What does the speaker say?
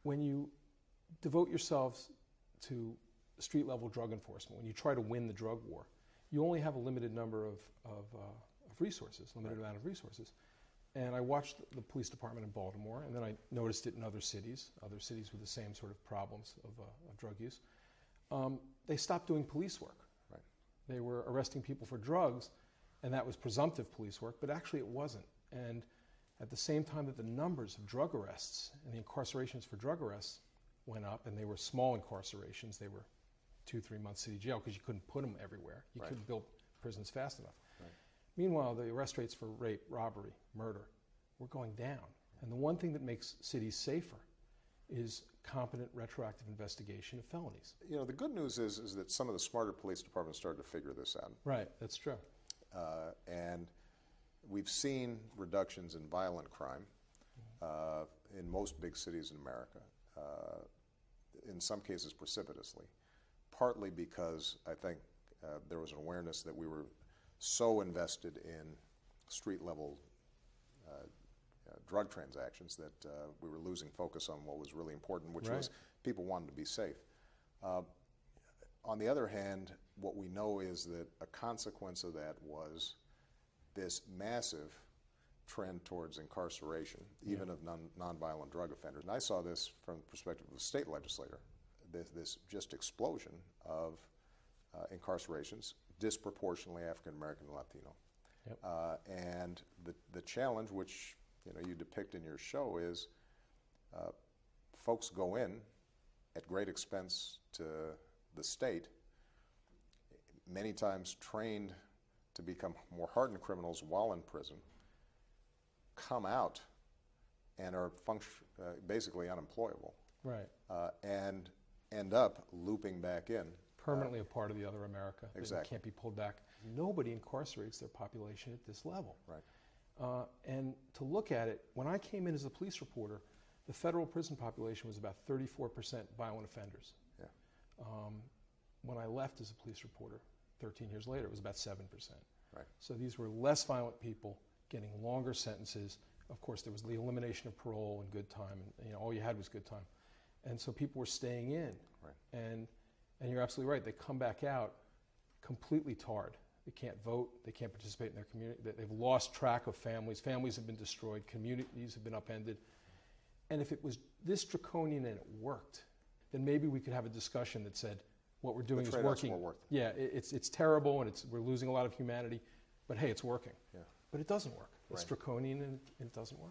when you devote yourselves to street-level drug enforcement, when you try to win the drug war, you only have a limited number of resources, limited amount of resources. And I watched the police department in Baltimore, and then I noticed it in other cities with the same sort of problems of drug use. They stopped doing police work. Right. They were arresting people for drugs, and that was presumptive police work, but actually it wasn't. And at the same time that the numbers of drug arrests and the incarcerations for drug arrests went up, and they were small incarcerations, they were 2-3 months city jail because you couldn't put them everywhere. You couldn't build prisons fast enough. Right. Meanwhile, the arrest rates for rape, robbery, murder were going down. And the one thing that makes cities safer is competent retroactive investigation of felonies. You know, the good news is that some of the smarter police departments started to figure this out. Right, that's true. And we've seen reductions in violent crime in most big cities in America, in some cases precipitously, partly because I think there was an awareness that we were so invested in street-level drug transactions that we were losing focus on what was really important, which was people wanted to be safe. On the other hand, what we know is that a consequence of that was this massive trend towards incarceration, even of nonviolent drug offenders. And I saw this from the perspective of a state legislator, this just explosion of incarcerations, disproportionately African American and Latino. Yep. And the challenge, which you depict in your show, is folks go in at great expense to the state, many times trained to become more hardened criminals while in prison, come out and are basically unemployable, right, and end up looping back in. Permanently a part of the other America. Exactly. They can't be pulled back. Nobody incarcerates their population at this level. Right. And to look at it, when I came in as a police reporter, the federal prison population was about 34% violent offenders. Yeah. When I left as a police reporter 13 years later, it was about 7%. Right. So these were less violent people getting longer sentences. Of course, there was the elimination of parole and good time, and all you had was good time. And so people were staying in. Right. And you're absolutely right. They come back out completely tarred. They can't vote. They can't participate in their community. They've lost track of families. Families have been destroyed. Communities have been upended. And if it was this draconian and it worked, then maybe we could have a discussion that said, what we're doing is working. Yeah, it's terrible, and we're losing a lot of humanity, but hey, it's working. Yeah. But it doesn't work. It's Right. draconian, and it doesn't work.